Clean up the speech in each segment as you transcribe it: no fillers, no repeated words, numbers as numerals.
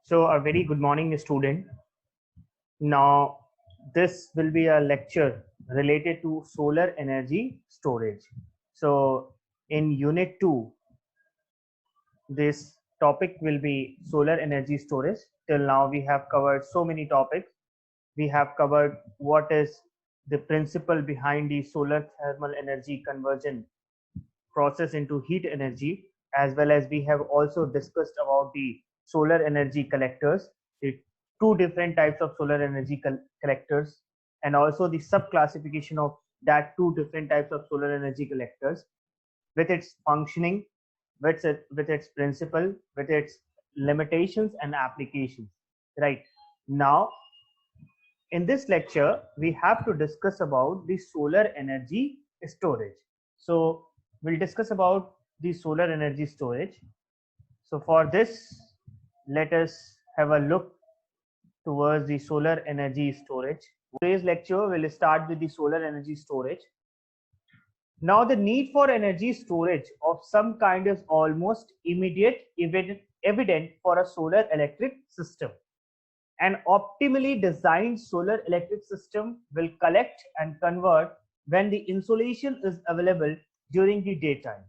So, a very good morning, student. Now, this will be a lecture related to solar energy storage. So, in Unit 2, this topic will be solar energy storage. Till now, we have covered so many topics. We have covered what is the principle behind the solar thermal energy conversion process into heat energy, as well as we have also discussed about the solar energy collectors, the two different types of solar energy collectors, and also the sub classification of that two different types of solar energy collectors with its functioning, with its principle, with its limitations and applications. Right now, in this lecture, we have to discuss about the solar energy storage. So we'll discuss about the solar energy storage. So for this, let us have a look towards the solar energy storage. Today's lecture will start with the solar energy storage. Now the need for energy storage of some kind is almost immediate, evident for a solar electric system. An optimally designed solar electric system will collect and convert when the insolation is available during the daytime.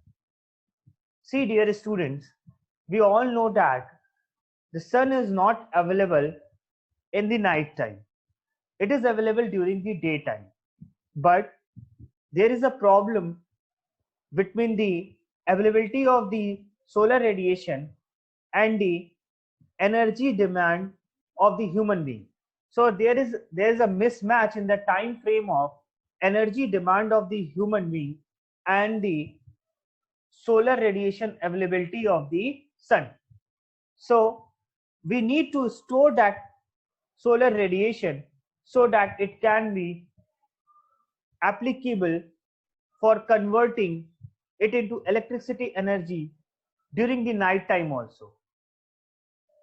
See, dear students, we all know that the sun is not available in the night time. It is available during the daytime. But there is a problem between the availability of the solar radiation and the energy demand of the human being. So there is a mismatch in the time frame of energy demand of the human being and the solar radiation availability of the sun. So we need to store that solar radiation so that it can be applicable for converting it into electricity energy during the night time also.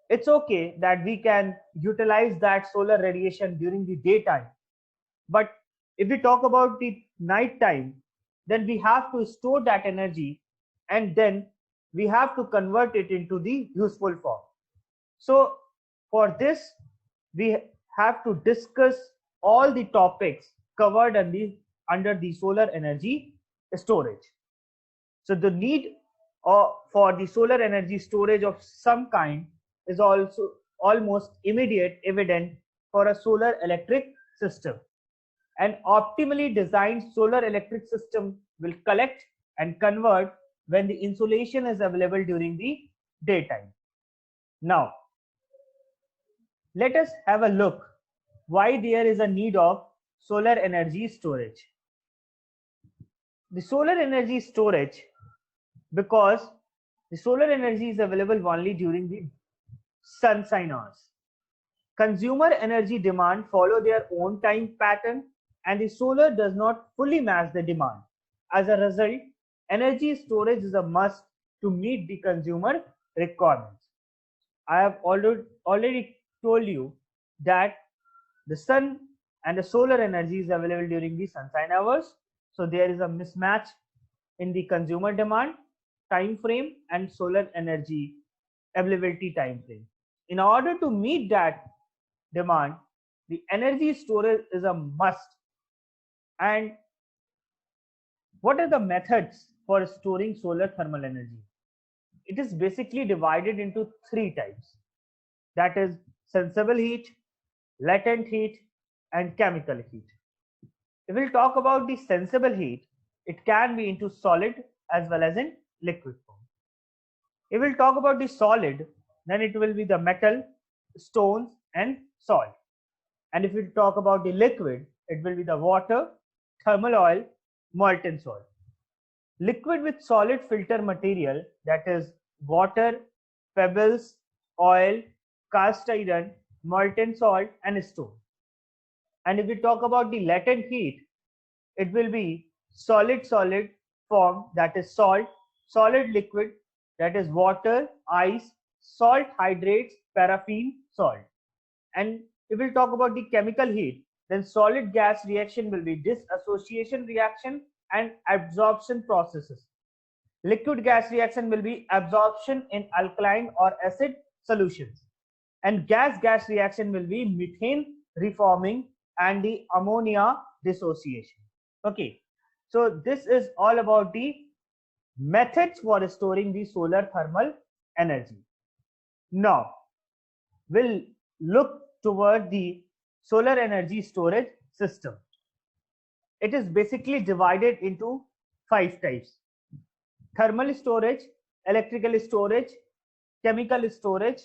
It's okay that we can utilize that solar radiation during the daytime, but if we talk about the night time, then we have to store that energy and then we have to convert it into the useful form. So for this, we have to discuss all the topics covered under the solar energy storage. So the need for the solar energy storage of some kind is also almost immediate, evident for a solar electric system. An optimally designed solar electric system will collect and convert when the insolation is available during the daytime. Now, let us have a look why there is a need of solar energy storage. The solar energy storage, because the solar energy is available only during the sunshine hours. Consumer energy demand follow their own time pattern and the solar does not fully match the demand. As a result, energy storage is a must to meet the consumer requirements. I have already told you that the sun and the solar energy is available during the sunshine hours. So there is a mismatch in the consumer demand time frame and solar energy availability time frame. In order to meet that demand, the energy storage is a must. And what are the methods for storing solar thermal energy? It is basically divided into three types. That is sensible heat, latent heat, and chemical heat. If we'll talk about the sensible heat, it can be into solid as well as in liquid form. If we'll talk about the solid, then it will be the metal, stones, and salt. And if we talk about the liquid, it will be the water, thermal oil, molten salt. Liquid with solid filter material, that is water, pebbles, oil, cast iron, molten salt, and stone. And if we talk about the latent heat, it will be solid form, that is salt, solid liquid, that is water, ice, salt hydrates, paraffin, salt. And if we talk about the chemical heat, then solid gas reaction will be dissociation reaction and absorption processes. Liquid gas reaction will be absorption in alkaline or acid solutions. and gas-gas reaction will be methane reforming and the ammonia dissociation. Okay, so this is all about the methods for storing the solar thermal energy. Now we'll look toward the solar energy storage system. It is basically divided into 5 types: thermal storage, electrical storage, chemical storage,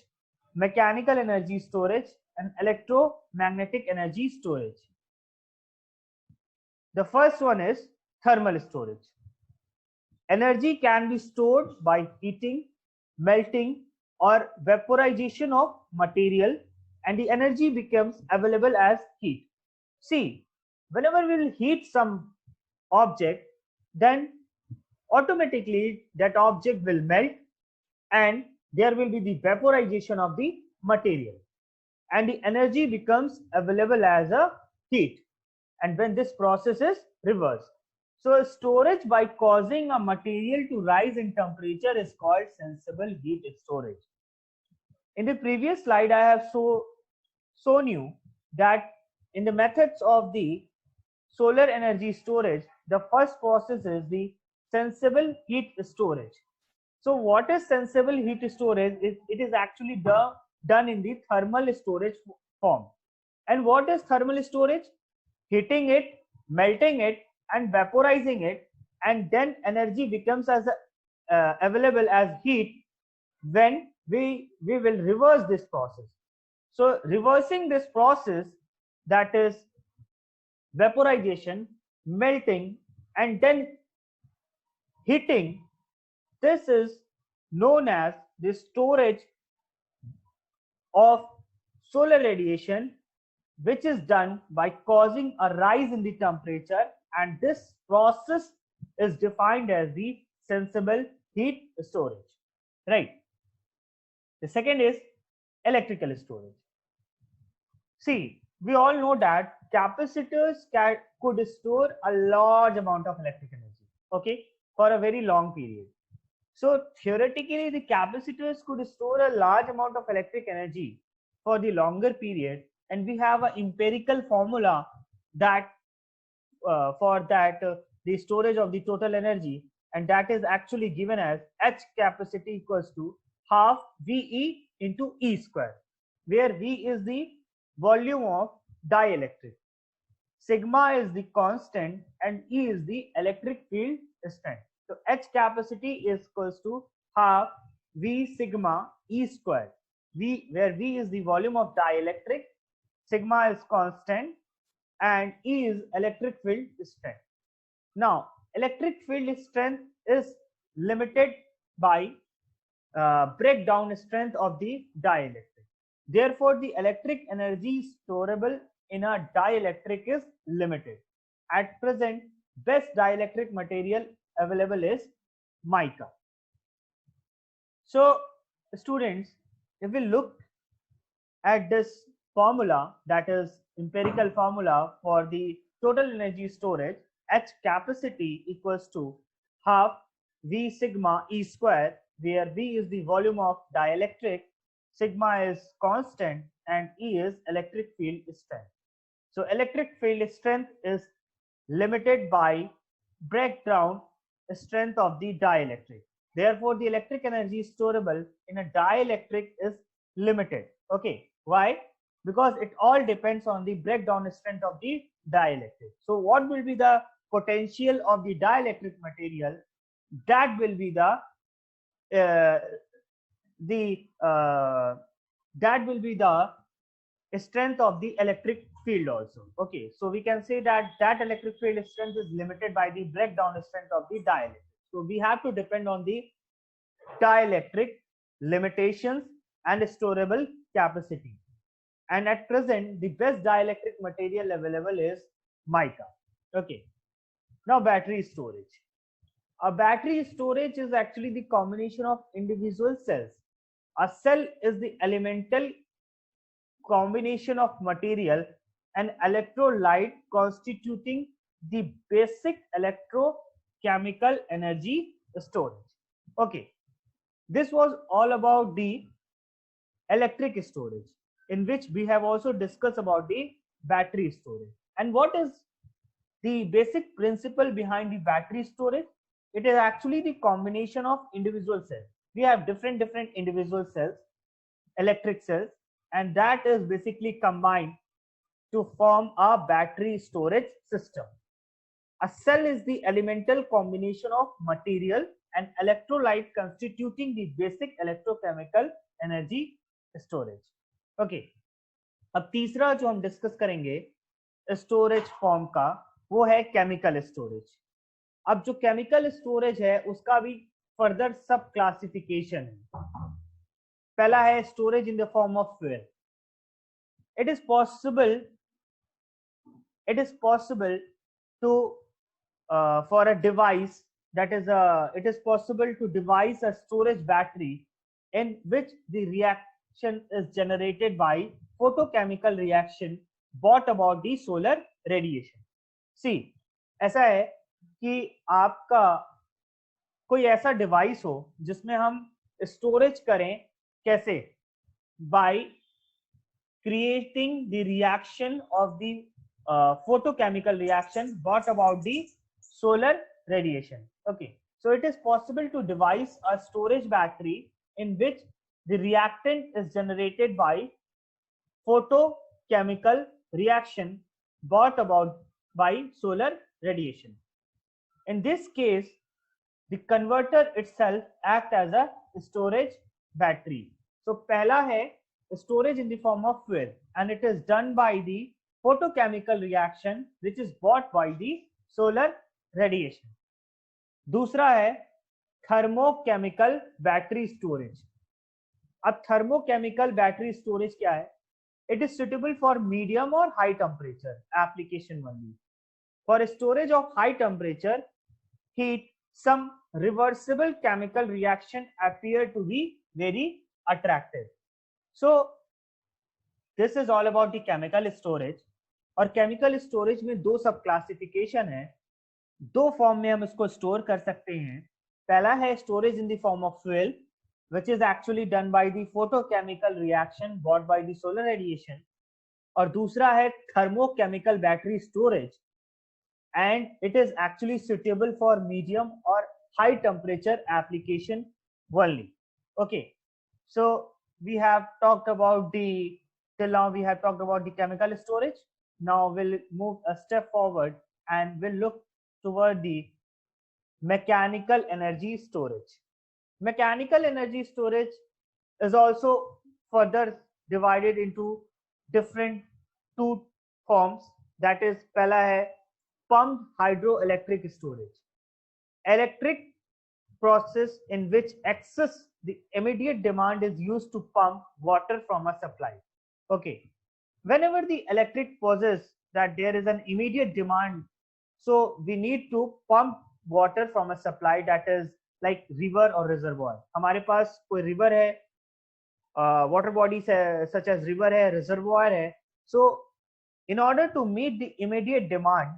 mechanical energy storage, and electromagnetic energy storage. The first one is thermal storage. Energy can be stored by heating, melting, or vaporization of material, and the energy becomes available as heat. See, whenever we will heat some object, then automatically that object will melt and there will be the vaporization of the material, and the energy becomes available as a heat, and when this process is reversed. So storage by causing a material to rise in temperature is called sensible heat storage. In the previous slide, I have shown you that in the methods of the solar energy storage, the first process is the sensible heat storage. So what is sensible heat storage? It is actually done in the thermal storage form. And what is thermal storage? Heating it, melting it, and vaporizing it, and then energy becomes as available as heat when we will reverse this process. So reversing this process, that is vaporization, melting, and then heating, this is known as the storage of solar radiation, which is done by causing a rise in the temperature, and this process is defined as the sensible heat storage, right? The second is electrical storage. See, we all know that capacitors could store a large amount of electric energy, okay, for a very long period. So theoretically, the capacitors could store a large amount of electric energy for the longer period, and we have an empirical formula that for that the storage of the total energy, and that is actually given as H capacity equals to half VE into E square, where V is the volume of dielectric, sigma is the constant, and E is the electric field strength. So H capacity is equals to half V sigma E square, where V is the volume of dielectric, sigma is constant, and E is electric field strength. Now, electric field strength is limited by breakdown strength of the dielectric. Therefore, the electric energy storable in a dielectric is limited. At present, best dielectric material available is mica. So, students, if we look at this formula, that is empirical formula for the total energy storage, H capacity equals to half V sigma E square, where V is the volume of dielectric, sigma is constant, and E is electric field strength. So electric field strength is limited by breakdown strength of the dielectric. Therefore, the electric energy storable in a dielectric is limited. Okay, why? Because it all depends on the breakdown strength of the dielectric. So what will be the potential of the dielectric material? That will be the strength of the electric field also. Okay, so we can say that electric field strength is limited by the breakdown strength of the dielectric. So we have to depend on the dielectric limitations and storable capacity. And at present, the best dielectric material available is mica. Okay, now battery storage. A battery storage is actually the combination of individual cells. A cell is the elemental combination of material and electrolyte constituting the basic electrochemical energy storage. Okay, this was all about the electric storage, in which we have also discussed about the battery storage. And what is the basic principle behind the battery storage? It is actually the combination of individual cells. We have different individual cells, electric cells, and that is basically combined to form a battery storage system. A cell is the elemental combination of material and electrolyte constituting the basic electrochemical energy storage. Okay, अब तीसरा जो हम discuss करेंगे storage form का, वो है chemical storage. अब जो केमिकल स्टोरेज है उसका भी फर्दर सब क्लासिफिकेशन है. पहला है storage in the form of fuel. It is possible to for a device, that is it is possible to devise a storage battery in which the reaction is generated by photochemical reaction brought about the solar radiation. See, ऐसा है कि आपका कोई ऐसा device हो जिसमें हम storage करें, कैसे? by creating the reaction of the photochemical reaction brought about the solar radiation. Okay, so it is possible to devise a storage battery in which the reactant is generated by photochemical reaction brought about by solar radiation. In this case, the converter itself acts as a storage battery. So पहला है storage in the form of fuel, and it is done by the photochemical reaction which is brought by the solar radiation. दूसरा है thermochemical battery storage. अब thermochemical battery storage क्या है? It is suitable for medium और high temperature application only. For storage of high temperature heat, some reversible chemical reaction appear to be very attractive. So this is all about the chemical storage. और chemical storage में दो सब classification है. दो form में हम इसको store कर सकते हैं. पहला है storage in the form of fuel, which is actually done by the photochemical reaction brought by the solar radiation. और दूसरा है thermochemical battery storage, and it is actually suitable for medium or high temperature application only. Okay, so we have talked about till now we have talked about the chemical storage. Now we'll move a step forward and we'll look toward the mechanical energy storage. Mechanical energy storage is also further divided into different two forms. That is, पहला है pumped hydroelectric storage, electric process in which excess the immediate demand is used to pump water from a supply. Okay, whenever the electric pauses that there is an immediate demand, so we need to pump water from a supply, that is like river or reservoir. हमारे पास कोई river है, water bodies है, such as river है, reservoir है. So in order to meet the immediate demand,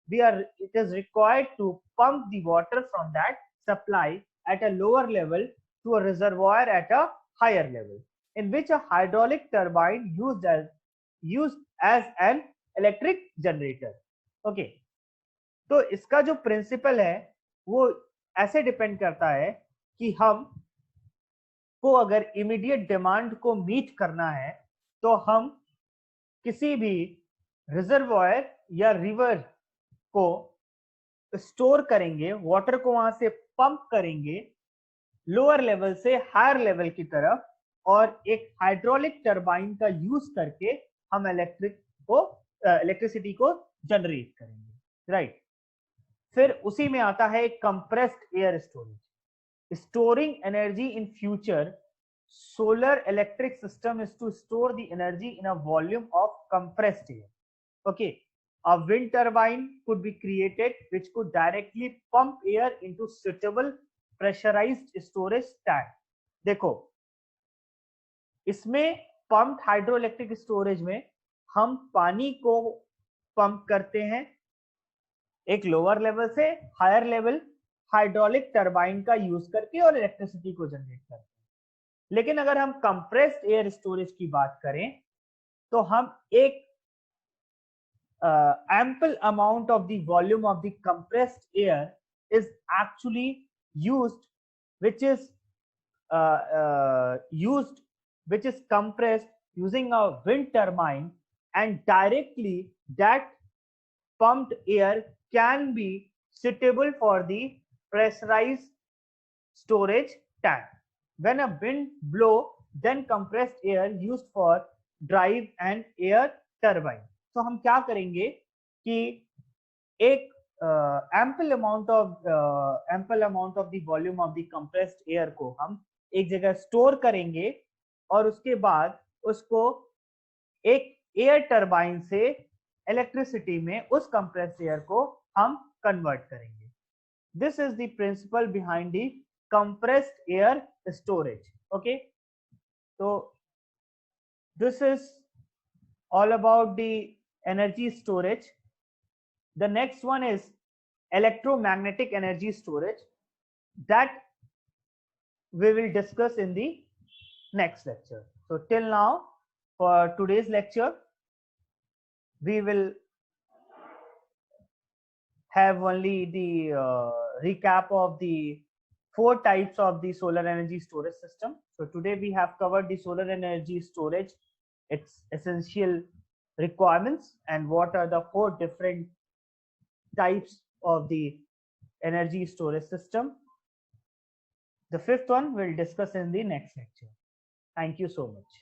it is required to pump the water from that supply at a lower level to a reservoir at a higher level, in which a hydraulic turbine used as an electric generator. Okay, तो इसका जो principal है वो ऐसे depend करता है कि हम को अगर इमीडिएट डिमांड को मीट करना है तो हम किसी भी रिजर्वॉयर या रिवर को स्टोर करेंगे, वाटर को वहां से पंप करेंगे लोअर लेवल से हायर लेवल की तरफ, और एक हाइड्रोलिक टरबाइन का यूज करके हम इलेक्ट्रिसिटी को जनरेट करेंगे. राइट, फिर उसी में आता है compressed air storage. Storing energy in future solar electric system is to store the energy in a volume of compressed air. Okay, a wind turbine could be created which could directly pump air into suitable pressurized storage tank. देखो, इसमें pumped hydroelectric storage में हम पानी को pump करते हैं एक lower level से हायर लेवल हाइड्रोलिक टरबाइन का यूज करके और इलेक्ट्रिसिटी को जनरेट करते हैं. लेकिन अगर हम कंप्रेस्ड एयर स्टोरेज की बात करें तो हम एक ample amount of the volume of the compressed air is actually used, which is which is compressed using a wind turbine, and directly that pumped air can be suitable for the pressurized storage tank. When a wind blow, then compressed air used for drive and air turbine. So हम क्या करेंगे कि एक ample amount of the volume of the compressed air को हम एक जगह store करेंगे और उसके बाद उसको एक एयर टरबाइन से इलेक्ट्रिसिटी में उस कंप्रेस्ड एयर को हम कन्वर्ट करेंगे. This is the principle behind the compressed air storage. Okay, so this is all about the energy storage. The next one is electromagnetic energy storage, that we will discuss in the next lecture. So till now, for today's lecture, we will have only the recap of the 4 types of the solar energy storage system. So today we have covered the solar energy storage, its essential requirements, and what are the 4 different types of the energy storage system. The 5th one we'll discuss in the next lecture. Thank you so much.